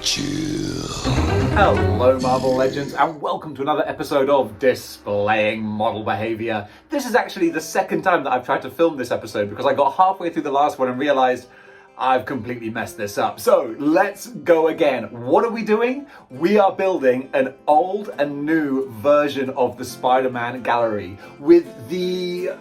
chill. Hello Marvel Legends and welcome to another episode of Displaying Model Behavior. This is actually the second time that I've tried to film this episode because I got halfway through the last one and realized I've completely messed this up. So let's go again. What are we doing? We are building an old and new version of the Spider-Man gallery with the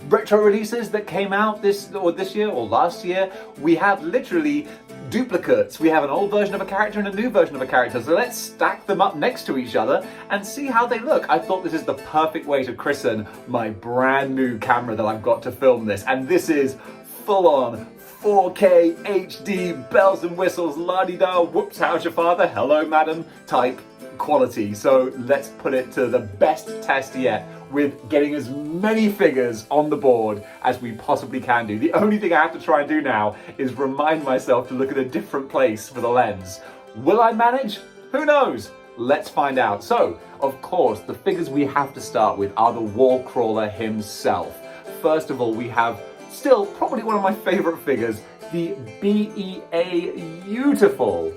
retro releases that came out this year or last year. We have literally duplicates. We have an old version of a character and a new version of a character. So let's stack them up next to each other and see how they look. I thought this is the perfect way to christen my brand new camera that I've got to film this. And this is full on 4K HD bells and whistles, la-di-da, whoops, how's your father, hello madam type quality. So let's put it to the best test yet with getting as many figures on the board as we possibly can do. The only thing I have to try and do now is remind myself to look at a different place for the lens. Will I manage? Who knows? Let's find out. So, of course, the figures we have to start with are the wall crawler himself. First of all, we have still probably one of my favorite figures, the beautiful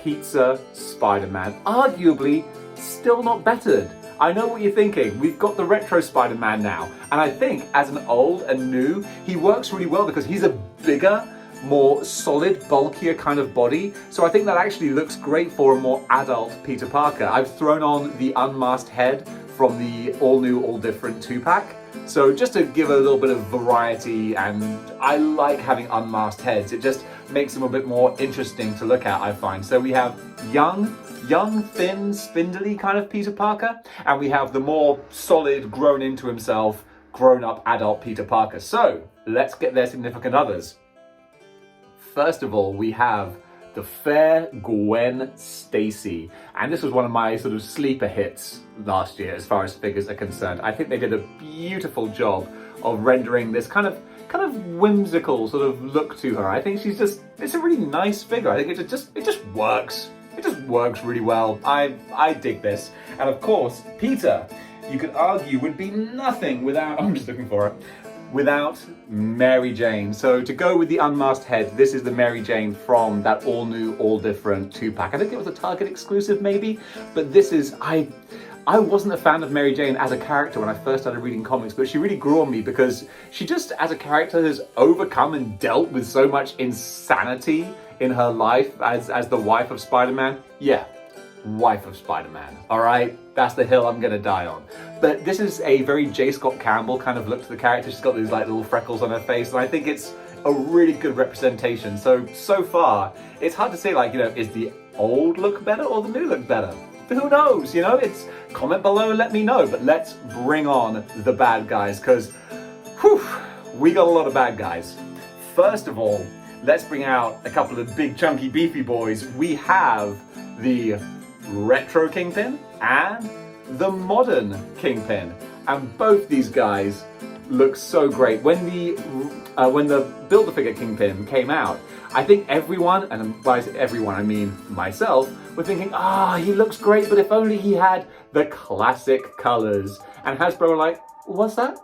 Pizza Spider-Man. Arguably, still not bettered. I know what you're thinking. We've got the retro Spider-Man now. And I think as an old and new, he works really well because he's a bigger, more solid, bulkier kind of body. So I think that actually looks great for a more adult Peter Parker. I've thrown on the unmasked head from the all new, all different 2-pack. So just to give a little bit of variety, and I like having unmasked heads. It just makes them a bit more interesting to look at, I find. So we have young, thin, spindly kind of Peter Parker, and we have the more solid, grown into himself, grown-up adult Peter Parker. So let's get their significant others. First of all, we have the fair Gwen Stacy, and this was one of my sort of sleeper hits last year as far as figures are concerned. I think they did a beautiful job of rendering this kind of whimsical sort of look to her. I think it's a really nice figure. I think it just works. It just works really well. I dig this. And of course, Peter, you could argue, would be nothing without, I'm just looking for it, without Mary Jane. So to go with the unmasked head, this is the Mary Jane from that all new, all different 2-pack. I think it was a Target exclusive maybe, but this is, I wasn't a fan of Mary Jane as a character when I first started reading comics, but she really grew on me because she just, as a character, has overcome and dealt with so much insanity in her life as the wife of Spider-Man. Yeah, wife of Spider-Man, all right? That's the hill I'm gonna die on. But this is a very J. Scott Campbell kind of look to the character. She's got these like little freckles on her face, and I think it's a really good representation. So far, it's hard to say, like, you know, is the old look better or the new look better? Who knows, you know? It's comment below, let me know. But let's bring on the bad guys, because we got a lot of bad guys. First of all, let's bring out a couple of big chunky beefy boys. We have the retro Kingpin and the modern Kingpin, and both these guys look so great. When the Build-A-Figure Kingpin came out, I think everyone, and by everyone I mean myself, were thinking, he looks great, but if only he had the classic colors. And Hasbro were like, what's that?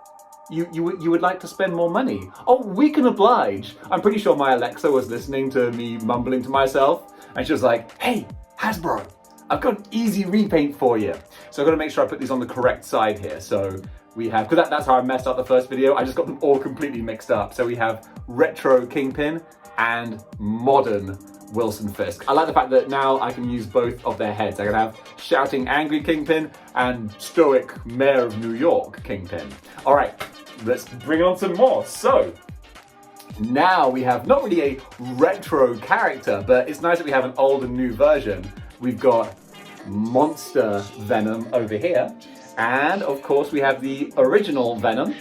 You would like to spend more money? Oh, we can oblige. I'm pretty sure my Alexa was listening to me mumbling to myself, and she was like, hey, Hasbro, I've got an easy repaint for you. So I've got to make sure I put these on the correct side here. So we have, because that's how I messed up the first video, I just got them all completely mixed up. So we have retro Kingpin and modern Wilson Fisk. I like the fact that now I can use both of their heads. I can have shouting angry Kingpin and stoic Mayor of New York Kingpin. All right, let's bring on some more. So now we have not really a retro character, but it's nice that we have an old and new version. We've got Monster Venom over here, and of course we have the original Venom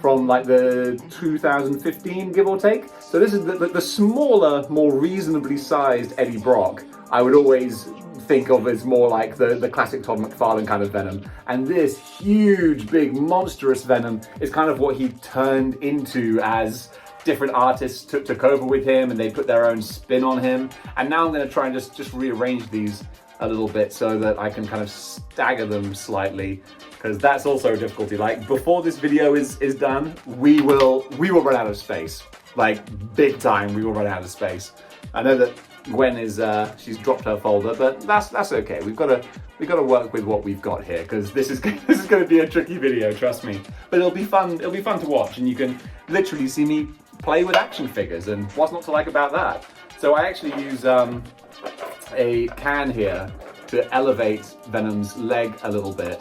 from like the 2015, give or take. So this is the smaller, more reasonably sized Eddie Brock. I would always think of as more like the classic Todd McFarlane kind of Venom. And this huge, big, monstrous Venom is kind of what he turned into as different artists took over with him and they put their own spin on him. And now I'm gonna try and just rearrange these a little bit so that I can kind of stagger them slightly, because that's also a difficulty. Like, before this video is done, we will run out of space. like big time, we will run out of space. I know that Gwen is she's dropped her folder, but that's okay. We've got to work with what we've got here, because this is going to be a tricky video, trust me. But it'll be fun to watch, and you can literally see me play with action figures, and what's not to like about that? So I actually use a can here to elevate Venom's leg a little bit,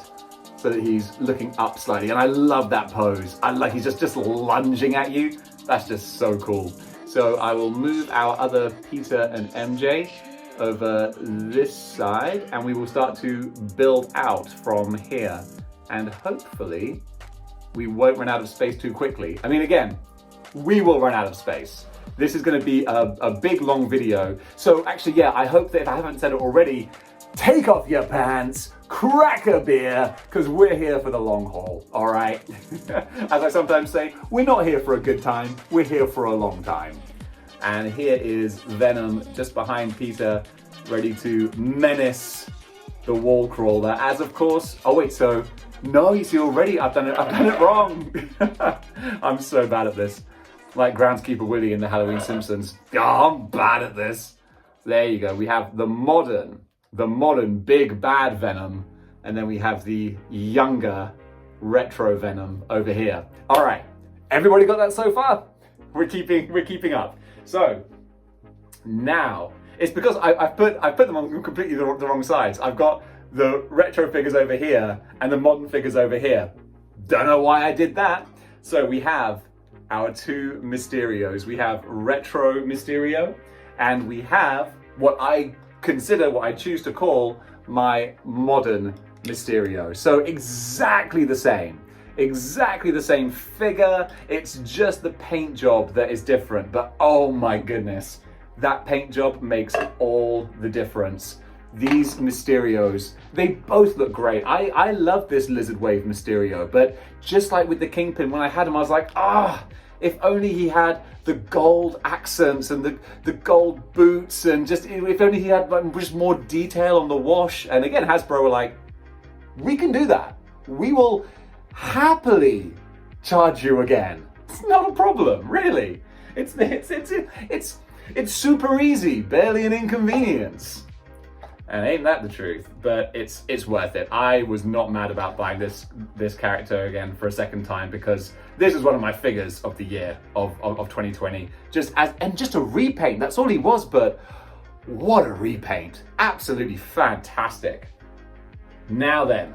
so that he's looking up slightly, and I love that pose. I like he's just lunging at you. That's just so cool. So I will move our other Peter and MJ over this side, and we will start to build out from here. And hopefully we won't run out of space too quickly. I mean, again, we will run out of space. This is going to be a big, long video. So actually, yeah, I hope that if I haven't said it already, take off your pants, crack a beer, because we're here for the long haul, all right? As I sometimes say, we're not here for a good time, we're here for a long time. And here is Venom just behind Peter, ready to menace the wall crawler, as of course, oh wait, so, no, you see already, I've done it wrong. I'm so bad at this. Like Groundskeeper Willie in the Halloween Simpsons. Oh, I'm bad at this. There you go, we have the modern big bad Venom, and then we have the younger retro Venom over here. All right, everybody got that so far? We're keeping up. So now it's because I've put them on completely the wrong sides. I've got the retro figures over here and the modern figures over here. Don't know why I did that. So we have our two Mysterios. We have retro Mysterio, and we have what I choose to call my modern Mysterio. So exactly the same figure. It's just the paint job that is different, but oh my goodness, that paint job makes all the difference. These Mysterios, they both look great. I love this Lizard Wave Mysterio, but just like with the Kingpin, when I had him, I was like, if only he had the gold accents and the gold boots, and just if only he had just more detail on the wash. And again, Hasbro were like, we can do that. We will happily charge you again. It's not a problem, really. It's super easy, barely an inconvenience. And ain't that the truth? But it's worth it. I was not mad about buying this character again for a second time, because this is one of my figures of the year of 2020. Just a repaint. That's all he was, but what a repaint! Absolutely fantastic. Now then,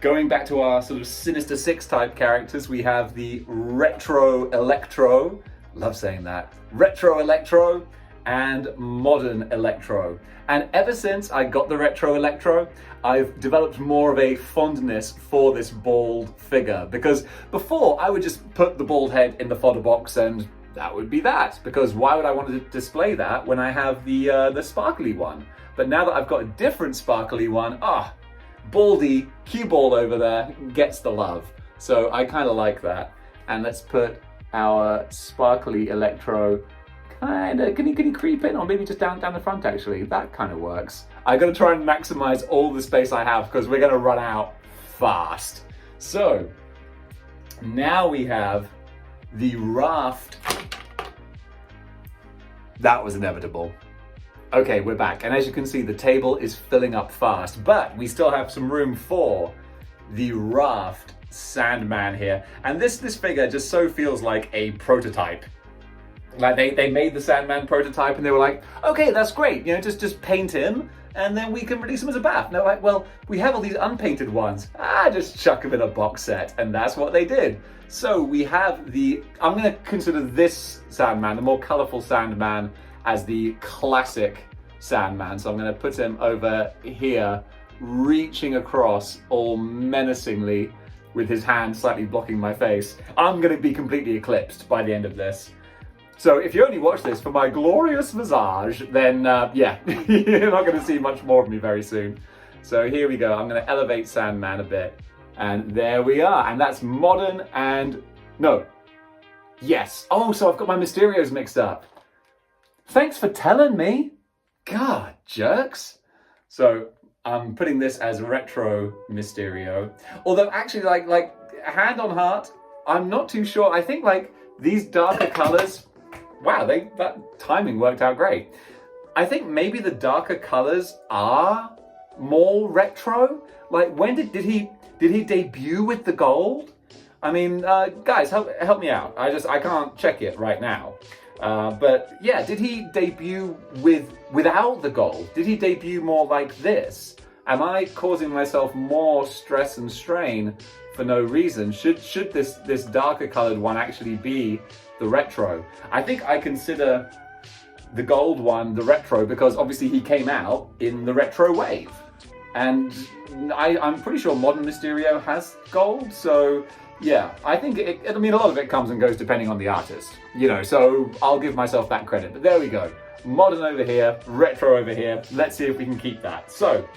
going back to our sort of Sinister Six type characters, we have the retro Electro. Love saying that. Retro Electro and modern Electro. And ever since I got the retro Electro, I've developed more of a fondness for this bald figure, because before I would just put the bald head in the fodder box and that would be that, because why would I want to display that when I have the sparkly one? But now that I've got a different sparkly one, baldy cue ball over there gets the love. So I kind of like that. And let's put our sparkly Electro can you creep in, or maybe just down the front actually? That kind of works. I gotta try and maximize all the space I have, because we're gonna run out fast. So now we have the raft. That was inevitable. Okay, we're back, and as you can see, the table is filling up fast, but we still have some room for the raft Sandman here. And this figure just so feels like a prototype. Like they made the Sandman prototype and they were like, okay, that's great, just paint him and then we can release him as a bath. And they're like, well, we have all these unpainted ones. Just chuck him in a box set. And that's what they did. So we have I'm gonna consider this Sandman, the more colorful Sandman, as the classic Sandman. So I'm gonna put him over here, reaching across all menacingly with his hand slightly blocking my face. I'm gonna be completely eclipsed by the end of this. So if you only watch this for my glorious visage, then yeah, you're not going to see much more of me very soon. So here we go. I'm going to elevate Sandman a bit. And there we are. And that's modern and... no. Yes. Oh, so I've got my Mysterios mixed up. Thanks for telling me. God, jerks. So I'm putting this as retro Mysterio. Although actually, like hand on heart, I'm not too sure. I think like these darker colors wow, that timing worked out great. I think maybe the darker colors are more retro. Like, when did he debut with the gold? I mean, guys, help me out. I can't check it right now. But yeah, did he debut without the gold? Did he debut more like this? Am I causing myself more stress and strain for no reason? Should this darker colored one actually be the retro? I think I consider the gold one the retro because obviously he came out in the retro wave. And I'm pretty sure modern Mysterio has gold, so yeah, I think I mean, a lot of it comes and goes depending on the artist, you know, so I'll give myself that credit. But there we go. Modern over here, retro over here. Let's see if we can keep that. So,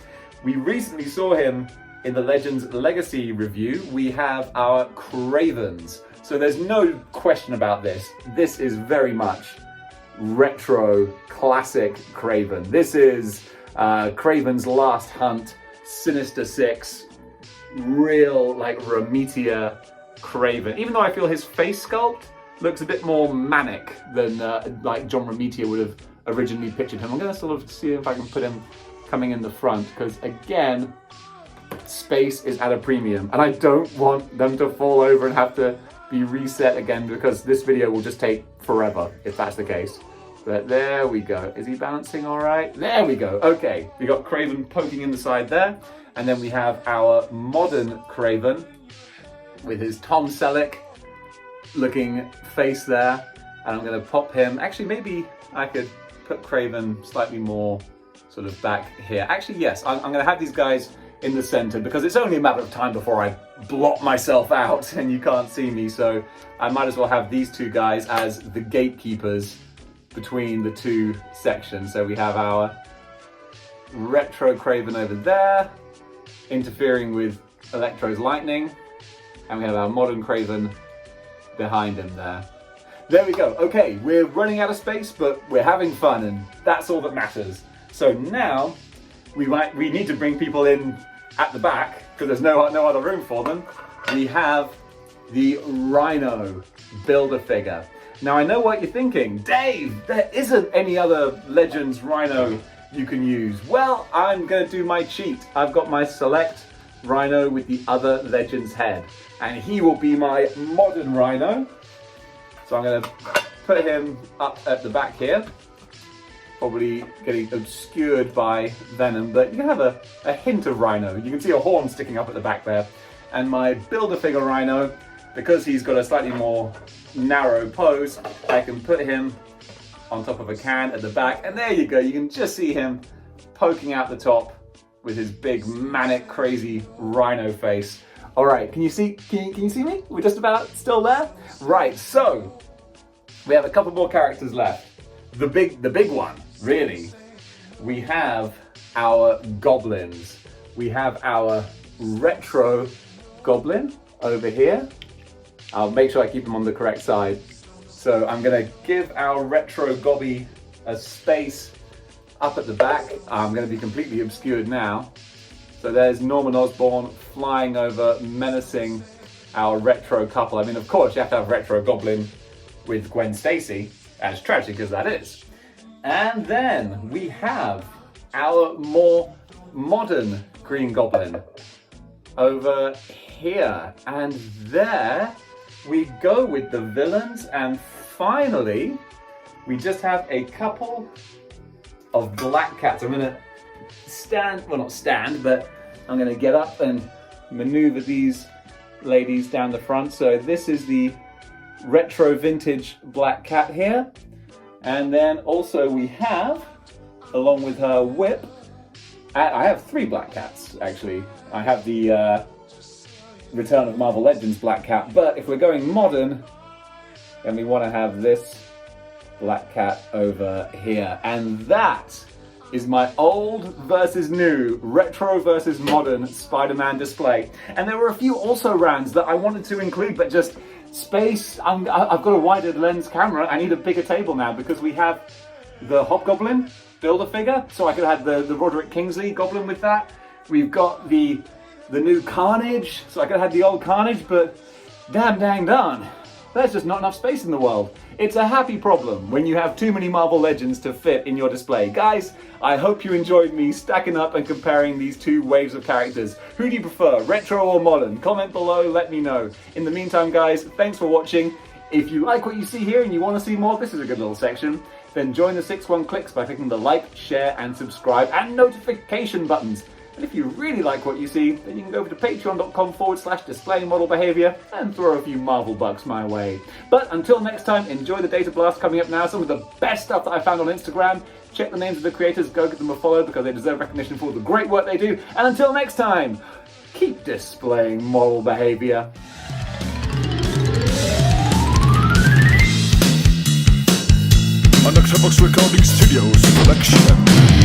we recently saw him in the Legends Legacy review. We have our Kravens. So there's no question about this. This is very much retro, classic Kraven. This is Kraven's Last Hunt, Sinister Six, real like Rametia Kraven. Even though I feel his face sculpt looks a bit more manic than like John Rametia would have originally pictured him. I'm going to sort of see if I can put him coming in the front because again, space is at a premium and I don't want them to fall over and have to be reset again because this video will just take forever if that's the case. But there we go. Is he balancing all right? There we go. Okay, we got Kraven poking in the side there. And then we have our modern Kraven with his Tom Selleck looking face there. And I'm going to pop him. Actually, maybe I could put Kraven slightly more sort of back here. Actually, yes, I'm going to have these guys in the center because it's only a matter of time before I blot myself out and you can't see me. So I might as well have these two guys as the gatekeepers between the two sections. So we have our retro Kraven over there, interfering with Electro's lightning, and we have our modern Kraven behind him there. There we go. Okay, we're running out of space, but we're having fun, and that's all that matters. So now we need to bring people in at the back because there's no other room for them. We have the Rhino Build-A-Figure. Now I know what you're thinking, Dave, there isn't any other Legends Rhino you can use. Well, I'm going to do my cheat. I've got my select Rhino with the other Legends head, and he will be my modern Rhino. So I'm going to put him up at the back here, probably getting obscured by Venom, but you can have a hint of Rhino. You can see a horn sticking up at the back there. And my Build-A-Figure Rhino, because he's got a slightly more narrow pose, I can put him on top of a can at the back, and there you go. You can just see him poking out the top with his big manic crazy rhino face. All right, can you see me? We're just about still there. Right, so we have a couple more characters left. The big one, really. We have our goblins. We have our retro Goblin over here. I'll make sure I keep him on the correct side. So I'm gonna give our retro Gobby a space up at the back. I'm gonna be completely obscured now. So there's Norman Osborn flying over, menacing our retro couple. I mean, of course, you have to have retro Goblin with Gwen Stacy, as tragic as that is. And then we have our more modern Green Goblin over here. And there we go with the villains. And finally, we just have a couple of black cats. I'm gonna stand, well not stand, but I'm gonna get up and maneuver these ladies down the front. So this is the retro vintage black cat here. And then also we have, along with her whip, I have 3 black cats actually. I have the Return of Marvel Legends black cat, but if we're going modern, then we want to have this black cat over here. And that is my old versus new, retro versus modern Spider-Man display. And there were a few also rounds that I wanted to include, but just space, I've got a wider lens camera. I need a bigger table now because we have the Hobgoblin Build-A-Figure, so I could have the Roderick Kingsley Goblin with that. We've got the new Carnage, so I could have had the old Carnage, but damn dang darn, there's just not enough space in the world. It's a happy problem when you have too many Marvel Legends to fit in your display. Guys, I hope you enjoyed me stacking up and comparing these two waves of characters. Who do you prefer, retro or modern? Comment below, let me know. In the meantime, guys, thanks for watching. If you like what you see here and you want to see more, this is a good little section. Then join the 6-1 Clicks by clicking the like, share, and subscribe and notification buttons. And if you really like what you see, then you can go over to patreon.com/displayingmodelbehavior and throw a few Marvel bucks my way. But until next time, enjoy the data blast coming up now. Some of the best stuff that I found on Instagram. Check the names of the creators, go give them a follow because they deserve recognition for the great work they do. And until next time, keep displaying moral behavior. Electro Recording Studios production.